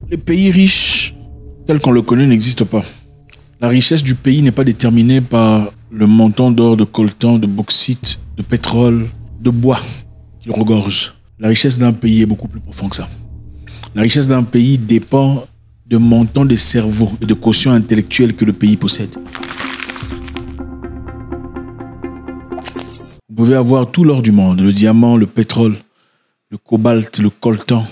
Les pays riches, tels qu'on le connaît, n'existent pas. La richesse du pays n'est pas déterminée par le montant d'or, de coltan, de bauxite, de pétrole, de bois qu'il regorge. La richesse d'un pays est beaucoup plus profonde que ça. La richesse d'un pays dépend du montant de cerveau et de quotient intellectuel que le pays possède. Vous pouvez avoir tout l'or du monde, le diamant, le pétrole, le cobalt, le coltan.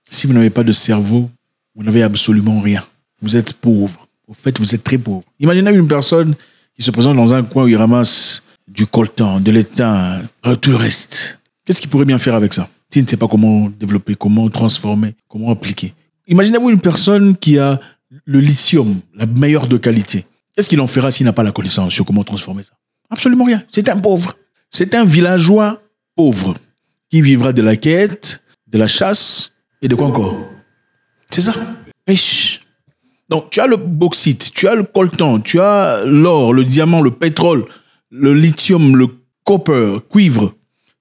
Si vous n'avez pas de cerveau, vous n'avez absolument rien. Vous êtes pauvre. Au fait, vous êtes très pauvre. Imaginez une personne qui se présente dans un coin où il ramasse du coltan, de l'étain, tout le reste. Qu'est-ce qu'il pourrait bien faire avec ça? S'il ne sait pas comment développer, comment transformer, comment appliquer. Imaginez-vous une personne qui a le lithium, la meilleure de qualité. Qu'est-ce qu'il en fera s'il n'a pas la connaissance sur comment transformer ça? Absolument rien. C'est un pauvre. C'est un villageois pauvre qui vivra de la quête, de la chasse et de quoi encore? C'est ça. Riche. Donc, tu as le bauxite, tu as le coltan, tu as l'or, le diamant, le pétrole, le lithium, le copper, cuivre.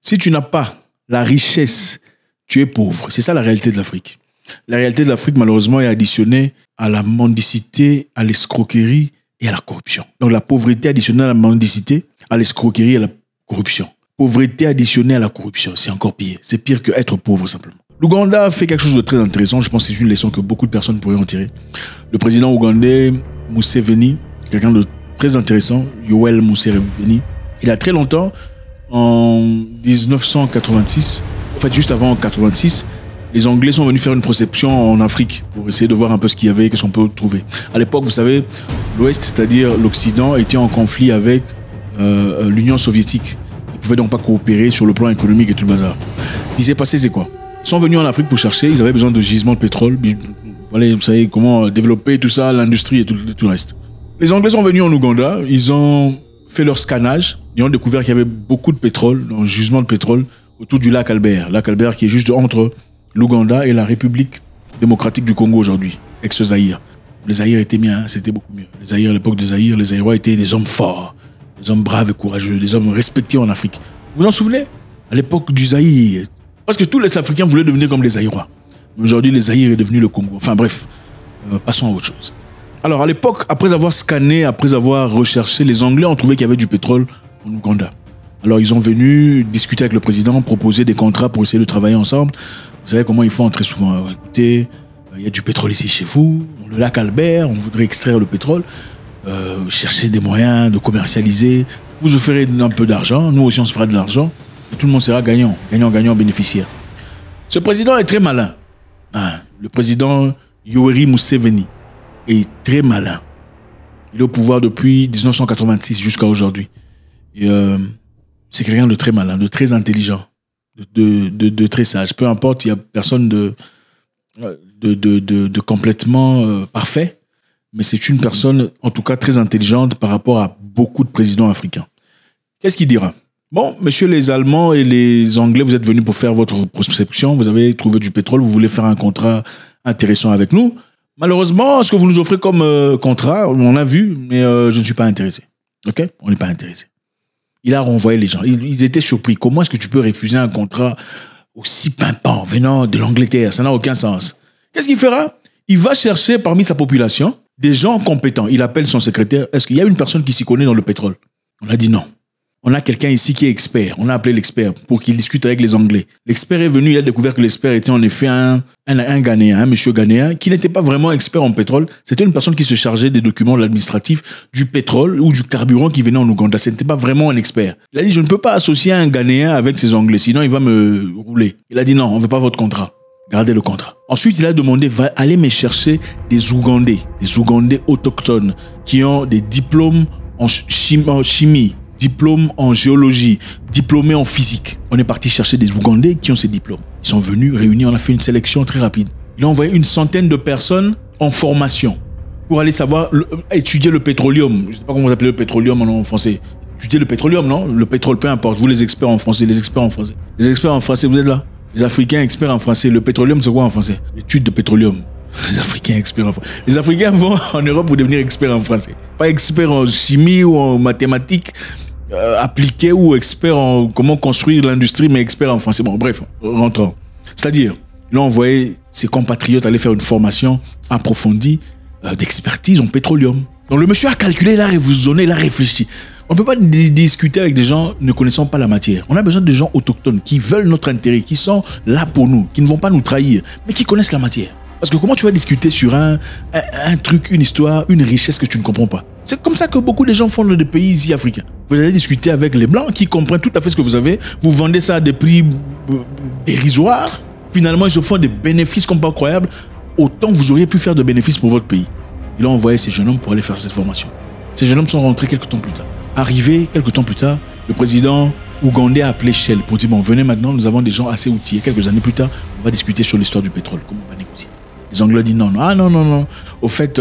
Si tu n'as pas la richesse, tu es pauvre. C'est ça la réalité de l'Afrique. La réalité de l'Afrique, malheureusement, est additionnée à la mendicité, à l'escroquerie et à la corruption. Donc, la pauvreté additionnée à la mendicité, à l'escroquerie et à la corruption. Pauvreté additionnée à la corruption, c'est encore pire. C'est pire qu'être pauvre, simplement. L'Ouganda fait quelque chose de très intéressant. Je pense que c'est une leçon que beaucoup de personnes pourraient en tirer. Le président ougandais, Museveni, quelqu'un de très intéressant, Yoweri Museveni, il y a très longtemps, en 1986, en fait juste avant 1986, les Anglais sont venus faire une prospection en Afrique pour essayer de voir un peu ce qu'il y avait, qu'est-ce qu'on peut trouver. À l'époque, vous savez, l'Ouest, c'est-à-dire l'Occident, était en conflit avec l'Union soviétique. Ils ne pouvaient donc pas coopérer sur le plan économique et tout le bazar. Ce qui s'est passé, c'est quoi? Ils sont venus en Afrique pour chercher, ils avaient besoin de gisements de pétrole. Vous savez comment développer tout ça, l'industrie et tout le reste. Les Anglais sont venus en Ouganda, ils ont fait leur scannage, ils ont découvert qu'il y avait beaucoup de pétrole, un gisement de pétrole autour du lac Albert. Lac Albert qui est juste entre l'Ouganda et la République démocratique du Congo aujourd'hui, ex-Zaïre. Les Zaïre étaient bien, hein, c'était beaucoup mieux. Les Zaïre, à l'époque de Zaïre, les Zaïrois étaient des hommes forts, des hommes braves et courageux, des hommes respectés en Afrique. Vous vous en souvenez? À l'époque du Zaïre, parce que tous les Africains voulaient devenir comme les Zaïrois. Aujourd'hui, les Zaïre est devenu le Congo. Enfin bref, passons à autre chose. Alors à l'époque, après avoir scanné, après avoir recherché, les Anglais ont trouvé qu'il y avait du pétrole en Ouganda. Alors ils ont venu discuter avec le président, proposer des contrats pour essayer de travailler ensemble. Vous savez comment ils font très souvent. Écoutez, il y a du pétrole ici chez vous, le lac Albert, on voudrait extraire le pétrole, chercher des moyens de commercialiser. Vous offrez un peu d'argent, nous aussi on se fera de l'argent. Et tout le monde sera gagnant, gagnant, bénéficiaire. Ce président est très malin. Hein, le président Yoweri Museveni est très malin. Il est au pouvoir depuis 1986 jusqu'à aujourd'hui. C'est quelqu'un de très malin, de très intelligent, de très sage. Peu importe, il n'y a personne de complètement parfait, mais c'est une personne, en tout cas, très intelligente par rapport à beaucoup de présidents africains. Qu'est-ce qu'il dira? Bon, messieurs les Allemands et les Anglais, vous êtes venus pour faire votre prospection, vous avez trouvé du pétrole, vous voulez faire un contrat intéressant avec nous. Malheureusement, ce que vous nous offrez comme contrat, on a vu, mais je ne suis pas intéressé. Ok? On n'est pas intéressé. Il a renvoyé les gens. Ils étaient surpris. Comment est-ce que tu peux refuser un contrat aussi pimpant venant de l'Angleterre? Ça n'a aucun sens. Qu'est-ce qu'il fera? Il va chercher parmi sa population des gens compétents. Il appelle son secrétaire. Est-ce qu'il y a une personne qui s'y connaît dans le pétrole? On a dit non. On a quelqu'un ici qui est expert. On a appelé l'expert pour qu'il discute avec les Anglais. L'expert est venu, il a découvert que l'expert était en effet un Ghanéen, un monsieur Ghanéen, qui n'était pas vraiment expert en pétrole. C'était une personne qui se chargeait des documents de l'administratif, du pétrole ou du carburant qui venait en Ouganda. Ce n'était pas vraiment un expert. Il a dit, je ne peux pas associer un Ghanéen avec ces Anglais, sinon il va me rouler. Il a dit, non, on ne veut pas votre contrat. Gardez le contrat. Ensuite, il a demandé, allez me chercher des Ougandais autochtones, qui ont des diplômes en chimie, diplôme en géologie, diplômés en physique. On est parti chercher des Ougandais qui ont ces diplômes. Ils sont venus, réunis, on a fait une sélection très rapide. Il a envoyé une centaine de personnes en formation pour aller savoir, étudier le pétroleum. Je ne sais pas comment vous appelez le pétroleum en français. Étudier le pétroleum, non? Le pétrole, peu importe. Vous les experts en français, les experts en français. Les experts en français, vous êtes là? Les Africains experts en français. Le pétroleum, c'est quoi en français? L'étude de pétroleum. Les Africains experts en français. Les Africains vont en Europe pour devenir experts en français. Pas experts en chimie ou en mathématiques appliqués ou experts en comment construire l'industrie, mais experts en français. Bon, bref, rentrons. C'est-à-dire, ils ont envoyé ses compatriotes allaient faire une formation approfondie d'expertise en pétroleum. Donc le monsieur a calculé, il a raisonné, il a réfléchi. On ne peut pas discuter avec des gens ne connaissant pas la matière. On a besoin de gens autochtones qui veulent notre intérêt, qui sont là pour nous, qui ne vont pas nous trahir, mais qui connaissent la matière. Parce que comment tu vas discuter sur un truc, une histoire, une richesse que tu ne comprends pas? C'est comme ça que beaucoup de gens font dans des pays ici africains. Vous allez discuter avec les Blancs qui comprennent tout à fait ce que vous avez. Vous vendez ça à des prix dérisoires. Finalement, ils se font des bénéfices comme pas incroyables. Autant vous auriez pu faire de bénéfices pour votre pays. Il a envoyé ces jeunes hommes pour aller faire cette formation. Ces jeunes hommes sont rentrés quelques temps plus tard. Arrivé quelques temps plus tard, le président ougandais a appelé Shell pour dire, bon, venez maintenant, nous avons des gens assez outillés. Quelques années plus tard, on va discuter sur l'histoire du pétrole, comment on va négocier. Les Anglais ont dit non, non. Ah non, non, non. Au fait,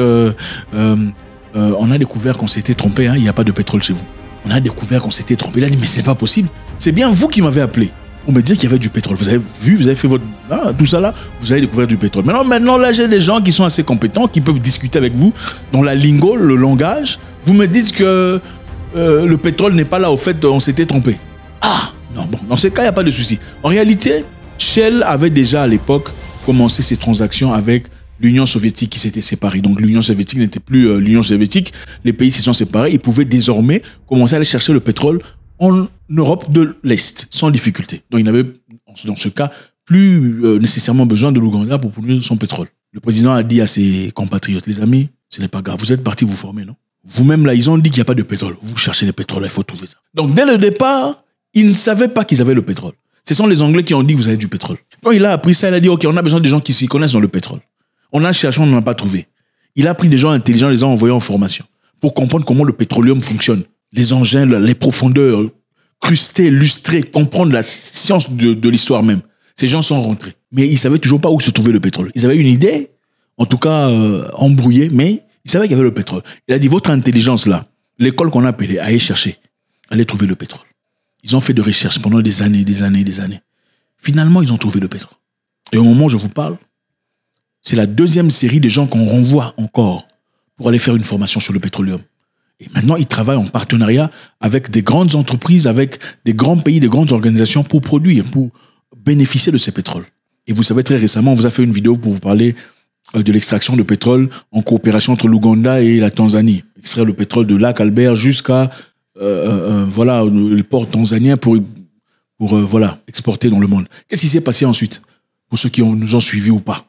on a découvert qu'on s'était trompé, hein, il n'y a pas de pétrole chez vous. On a découvert qu'on s'était trompé. Il a dit, mais ce n'est pas possible. C'est bien vous qui m'avez appelé pour me dire qu'il y avait du pétrole. Vous avez vu, vous avez fait votre... Ah, tout ça là, vous avez découvert du pétrole. Maintenant là, j'ai des gens qui sont assez compétents, qui peuvent discuter avec vous dans la lingo, le langage. Vous me dites que le pétrole n'est pas là, au fait, on s'était trompé. Ah, non, bon, dans ce cas, il n'y a pas de souci. En réalité, Shell avait déjà à l'époque commencé ses transactions avec l'Union soviétique qui s'était séparée. Donc l'Union soviétique n'était plus l'Union soviétique. Les pays se sont séparés. Ils pouvaient désormais commencer à aller chercher le pétrole en Europe de l'Est, sans difficulté. Donc il n'avait, dans ce cas, plus nécessairement besoin de l'Ouganda pour produire son pétrole. Le président a dit à ses compatriotes, les amis, ce n'est pas grave, vous êtes partis vous former, non? Vous-même là, ils ont dit qu'il n'y a pas de pétrole. Vous cherchez le pétrole, il faut trouver ça. Donc dès le départ, ils ne savaient pas qu'ils avaient le pétrole. Ce sont les Anglais qui ont dit que vous avez du pétrole. Quand il a appris ça, il a dit, ok, on a besoin de gens qui s'y connaissent dans le pétrole. On a cherché, on n'en a pas trouvé. Il a pris des gens intelligents, les a envoyés en formation pour comprendre comment le pétroleum fonctionne. Les engins, les profondeurs, cruster, lustrer, comprendre la science de l'histoire même. Ces gens sont rentrés. Mais ils ne savaient toujours pas où se trouvait le pétrole. Ils avaient une idée, en tout cas embrouillée, mais ils savaient qu'il y avait le pétrole. Il a dit, votre intelligence là, l'école qu'on a appelée, allez chercher, allez trouver le pétrole. Ils ont fait de recherches pendant des années, des années, des années. Finalement, ils ont trouvé le pétrole. Et au moment où je vous parle, c'est la deuxième série de gens qu'on renvoie encore pour aller faire une formation sur le pétroleum. Et maintenant, ils travaillent en partenariat avec des grandes entreprises, avec des grands pays, des grandes organisations pour produire, pour bénéficier de ces pétroles. Et vous savez, très récemment, on vous a fait une vidéo pour vous parler de l'extraction de pétrole en coopération entre l'Ouganda et la Tanzanie. Extraire le pétrole de lac Albert jusqu'à voilà, le port tanzanien pour voilà, exporter dans le monde. Qu'est-ce qui s'est passé ensuite? Pour ceux qui nous ont suivis ou pas.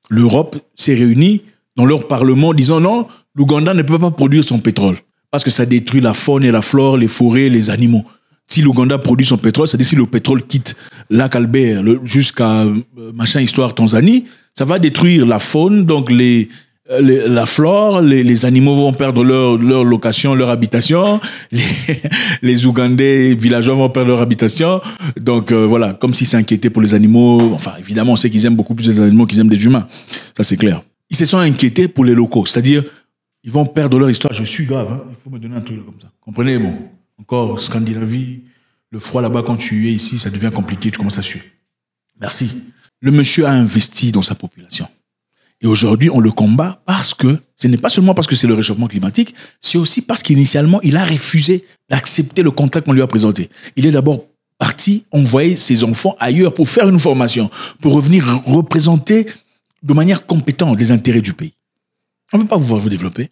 L'Europe s'est réunie dans leur parlement disant non, l'Ouganda ne peut pas produire son pétrole parce que ça détruit la faune et la flore, les forêts, les animaux. Si l'Ouganda produit son pétrole, c'est-à-dire si le pétrole quitte lac Albert jusqu'à machin histoire Tanzanie, ça va détruire la faune, donc la flore, les animaux vont perdre leur location, leur habitation, les Ougandais villageois vont perdre leur habitation. Donc voilà, comme s'ils s'inquiétaient pour les animaux. Enfin, évidemment, on sait qu'ils aiment beaucoup plus les animaux qu'ils aiment des humains. Ça, c'est clair. Ils se sont inquiétés pour les locaux, c'est-à-dire, ils vont perdre leur histoire. Je suis grave, hein. Il faut me donner un truc comme ça. Comprenez, bon. Encore Scandinavie, le froid là-bas, quand tu es ici, ça devient compliqué, tu commences à suer. Merci. Le monsieur a investi dans sa population. Et aujourd'hui, on le combat parce que, ce n'est pas seulement parce que c'est le réchauffement climatique, c'est aussi parce qu'initialement, il a refusé d'accepter le contrat qu'on lui a présenté. Il est d'abord parti envoyer ses enfants ailleurs pour faire une formation, pour revenir représenter de manière compétente les intérêts du pays. On ne veut pas vous voir vous développer.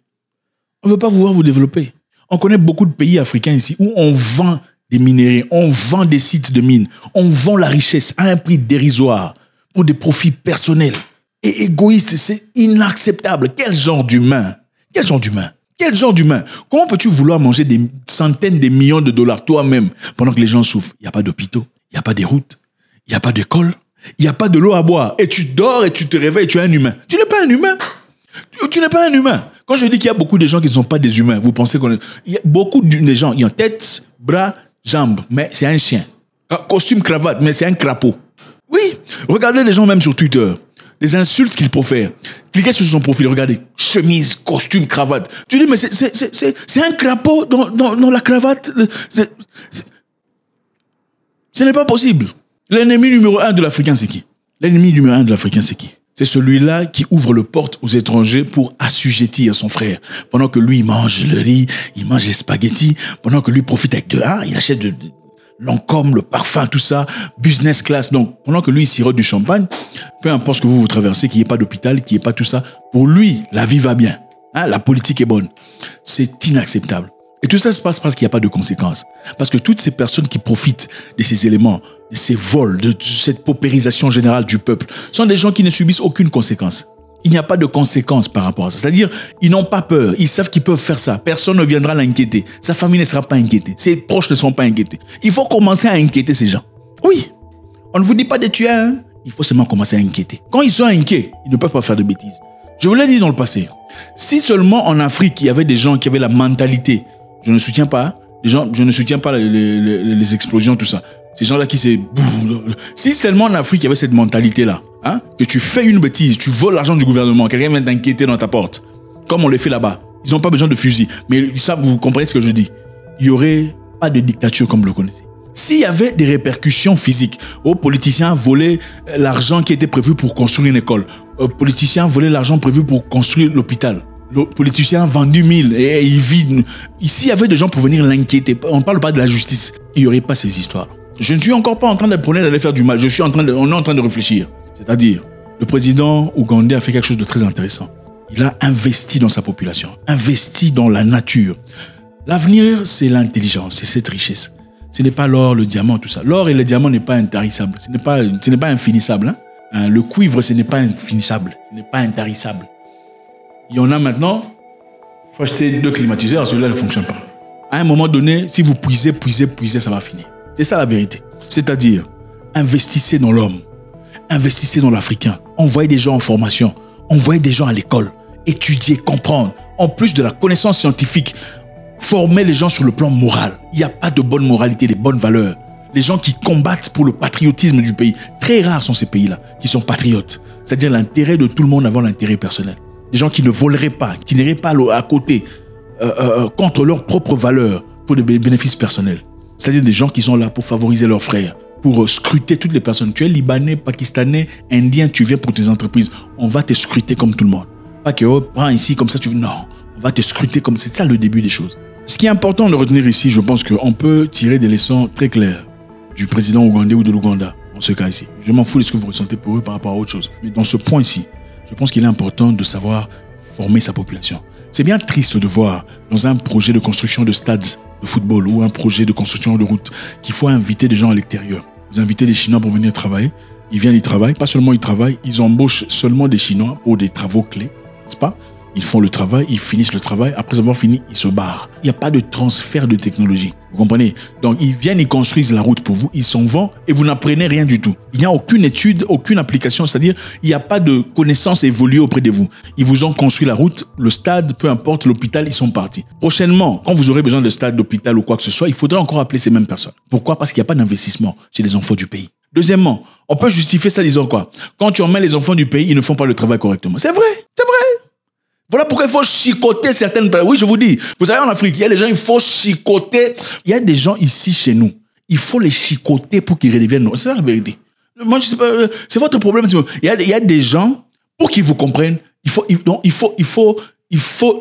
On ne veut pas vous voir vous développer. On connaît beaucoup de pays africains ici où on vend des minéraux, on vend des sites de mines, on vend la richesse à un prix dérisoire pour des profits personnels. Et égoïste, c'est inacceptable. Quel genre d'humain? Quel genre d'humain? Quel genre d'humain? Comment peux-tu vouloir manger des centaines de millions de dollars toi-même pendant que les gens souffrent? Il n'y a pas d'hôpitaux, il n'y a pas de routes, il n'y a pas d'école, il n'y a pas de l'eau à boire. Et tu dors et tu te réveilles, tu es un humain. Tu n'es pas un humain. Tu n'es pas un humain. Quand je dis qu'il y a beaucoup de gens qui ne sont pas des humains, vous pensez qu'on est... Il y a beaucoup de gens, ils ont tête, bras, jambes, mais c'est un chien. Costume, cravate, mais c'est un crapaud. Oui, regardez les gens même sur Twitter. Les insultes qu'il profère. Cliquez sur son profil, regardez. Chemise, costume, cravate. Tu dis, mais c'est un crapaud dans la cravate. Ce n'est pas possible. L'ennemi numéro 1 de l'Africain, c'est qui? L'ennemi numéro 1 de l'Africain, c'est qui? C'est celui-là qui ouvre le porte aux étrangers pour assujettir son frère. Pendant que lui, il mange le riz, il mange les spaghettis, pendant que lui profite avec il achète Lancôme, le parfum, tout ça, business class. Donc, pendant que lui, il sirote du champagne, peu importe ce que vous traversez, qu'il n'y ait pas d'hôpital, qu'il n'y ait pas tout ça, pour lui, la vie va bien. Hein, la politique est bonne. C'est inacceptable. Et tout ça se passe parce qu'il n'y a pas de conséquences. Parce que toutes ces personnes qui profitent de ces éléments, de ces vols, de cette paupérisation générale du peuple, sont des gens qui ne subissent aucune conséquence. Il n'y a pas de conséquences par rapport à ça. C'est-à-dire, ils n'ont pas peur. Ils savent qu'ils peuvent faire ça. Personne ne viendra l'inquiéter. Sa famille ne sera pas inquiétée. Ses proches ne seront pas inquiétés. Il faut commencer à inquiéter ces gens. Oui. On ne vous dit pas de tuer, hein. Il faut seulement commencer à inquiéter. Quand ils sont inquiets, ils ne peuvent pas faire de bêtises. Je vous l'ai dit dans le passé. Si seulement en Afrique, il y avait des gens qui avaient la mentalité, je ne soutiens pas, je ne soutiens pas les explosions, tout ça. Ces gens-là qui se... Si seulement en Afrique, il y avait cette mentalité-là, hein, que tu fais une bêtise, tu voles l'argent du gouvernement, quelqu'un vient t'inquiéter dans ta porte, comme on le fait là-bas. Ils n'ont pas besoin de fusil. Mais ça, vous comprenez ce que je dis. Il n'y aurait pas de dictature comme vous le connaissez. S'il y avait des répercussions physiques, aux politiciens volaient l'argent qui était prévu pour construire une école, aux politiciens volaient l'argent prévu pour construire l'hôpital, le politicien a vendu 1000 et il vit. Ici, il y avait des gens pour venir l'inquiéter. On ne parle pas de la justice. Il n'y aurait pas ces histoires. Je ne suis encore pas en train de prôner d'aller faire du mal. On est en train de réfléchir. C'est-à-dire, le président ougandais a fait quelque chose de très intéressant. Il a investi dans sa population, investi dans la nature. L'avenir, c'est l'intelligence, c'est cette richesse. Ce n'est pas l'or, le diamant, tout ça. L'or et le diamant n'est pas intarissable. Ce n'est pas infinissable. Hein? Le cuivre, ce n'est pas infinissable. Ce n'est pas intarissable. Il y en a maintenant, il faut acheter 2 climatiseurs, celui-là ne fonctionne pas. À un moment donné, si vous puisez, ça va finir. C'est ça la vérité. C'est-à-dire, investissez dans l'homme, investissez dans l'Africain, envoyez des gens en formation, envoyez des gens à l'école, étudier, comprendre. En plus de la connaissance scientifique, formez les gens sur le plan moral. Il n'y a pas de bonne moralité, de bonnes valeurs. Les gens qui combattent pour le patriotisme du pays, très rares sont ces pays-là, qui sont patriotes. C'est-à-dire l'intérêt de tout le monde avant l'intérêt personnel. Des gens qui ne voleraient pas, qui n'iraient pas à côté contre leurs propres valeurs pour des bénéfices personnels. C'est-à-dire des gens qui sont là pour favoriser leurs frères, pour scruter toutes les personnes. Tu es Libanais, Pakistanais, Indien, tu viens pour tes entreprises. On va te scruter comme tout le monde. Pas que, oh, prends ici comme ça, tu veux. Non, on va te scruter comme c'est ça le début des choses. Ce qui est important de retenir ici, je pense qu'on peut tirer des leçons très claires du président ougandais ou de l'Ouganda, dans ce cas ici. Je m'en fous de ce que vous ressentez pour eux par rapport à autre chose. Mais dans ce point ici, je pense qu'il est important de savoir former sa population. C'est bien triste de voir dans un projet de construction de stades de football ou un projet de construction de route qu'il faut inviter des gens à l'extérieur. Vous invitez des Chinois pour venir travailler. Ils viennent, ils travaillent. Pas seulement ils travaillent, ils embauchent seulement des Chinois pour des travaux clés, n'est-ce pas? Ils font le travail, ils finissent le travail. Après avoir fini, ils se barrent. Il n'y a pas de transfert de technologie. Vous comprenez? Donc, ils viennent, ils construisent la route pour vous, ils s'en vont et vous n'apprenez rien du tout. Il n'y a aucune étude, aucune application. C'est-à-dire, il n'y a pas de connaissances évoluées auprès de vous. Ils vous ont construit la route, le stade, peu importe, l'hôpital, ils sont partis. Prochainement, quand vous aurez besoin de stade, d'hôpital ou quoi que ce soit, il faudra encore appeler ces mêmes personnes. Pourquoi? Parce qu'il n'y a pas d'investissement chez les enfants du pays. Deuxièmement, on peut justifier ça disant quoi? Quand tu emmènes les enfants du pays, ils ne font pas le travail correctement. C'est vrai, c'est vrai. Voilà pourquoi il faut chicoter certaines personnes. Oui, je vous dis, vous savez, en Afrique, il y a des gens, il faut chicoter. Il y a des gens ici, chez nous, il faut les chicoter pour qu'ils redeviennent. C'est ça la vérité. Moi, je sais pas, c'est votre problème. Il y a des gens, pour qu'ils vous comprennent, il faut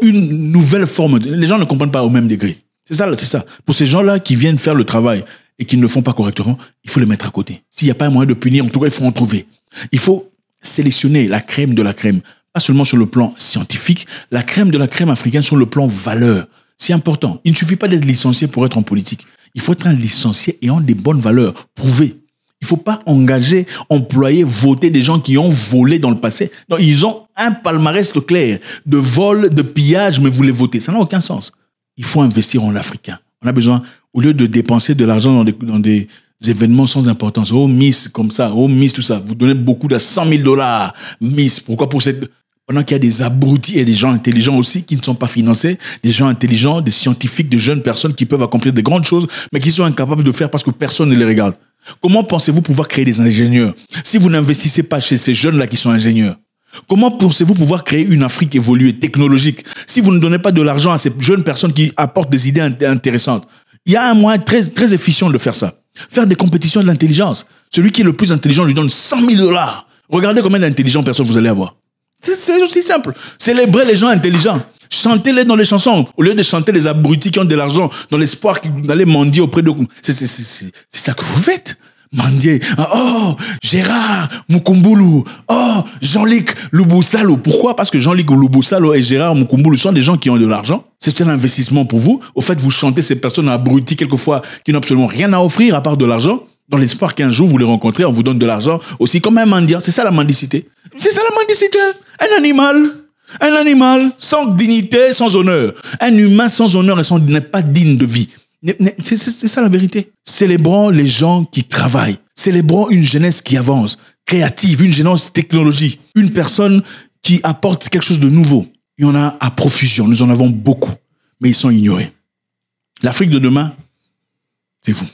une nouvelle forme. Les gens ne comprennent pas au même degré. C'est ça. Pour ces gens-là qui viennent faire le travail et qui ne le font pas correctement, il faut les mettre à côté. S'il n'y a pas un moyen de punir, en tout cas, il faut en trouver. Il faut sélectionner la crème de la crème. Pas seulement sur le plan scientifique, la crème de la crème africaine sur le plan valeur. C'est important. Il ne suffit pas d'être licencié pour être en politique. Il faut être un licencié ayant des bonnes valeurs, prouvées. Il ne faut pas engager, employer, voter des gens qui ont volé dans le passé. Non, ils ont un palmarès clair de vol, de pillage, mais vous les votez. Ça n'a aucun sens. Il faut investir en Africain. On a besoin, au lieu de dépenser de l'argent dans des événements sans importance. Oh, Miss, comme ça. Oh, Miss, tout ça. Vous donnez beaucoup de $100 000. Miss, pourquoi pour cette... Pendant qu'il y a des abrutis et des gens intelligents aussi qui ne sont pas financés, des gens intelligents, des scientifiques, de jeunes personnes qui peuvent accomplir de grandes choses, mais qui sont incapables de faire parce que personne ne les regarde. Comment pensez-vous pouvoir créer des ingénieurs si vous n'investissez pas chez ces jeunes-là qui sont ingénieurs? Comment pensez-vous pouvoir créer une Afrique évoluée, technologique, si vous ne donnez pas de l'argent à ces jeunes personnes qui apportent des idées intéressantes? Il y a un moyen très, très efficient de faire ça. Faire des compétitions de l'intelligence. Celui qui est le plus intelligent lui donne $100 000. Regardez combien d'intelligentes personnes vous allez avoir. C'est aussi simple. Célébrez les gens intelligents. Chantez-les dans les chansons. Au lieu de chanter les abrutis qui ont de l'argent, dans l'espoir d'aller mendier auprès de... C'est ça que vous faites. Mendier. Oh, Gérard Mukumbulu. Oh, Jean-Luc Lubusalo. Pourquoi? Parce que Jean-Luc Lubusalo et Gérard Mukumbulu sont des gens qui ont de l'argent. C'est un investissement pour vous. Au fait, vous chantez ces personnes abruties quelquefois qui n'ont absolument rien à offrir à part de l'argent, dans l'espoir qu'un jour vous les rencontrez, on vous donne de l'argent aussi comme un mendiant. C'est ça la mendicité. C'est ça la mendicité. Un animal sans dignité, sans honneur. Un humain sans honneur et n'est pas digne de vie. C'est ça la vérité. Célébrons les gens qui travaillent. Célébrons une jeunesse qui avance, créative, une jeunesse technologique, une personne qui apporte quelque chose de nouveau. Il y en a à profusion. Nous en avons beaucoup, mais ils sont ignorés. L'Afrique de demain, c'est vous.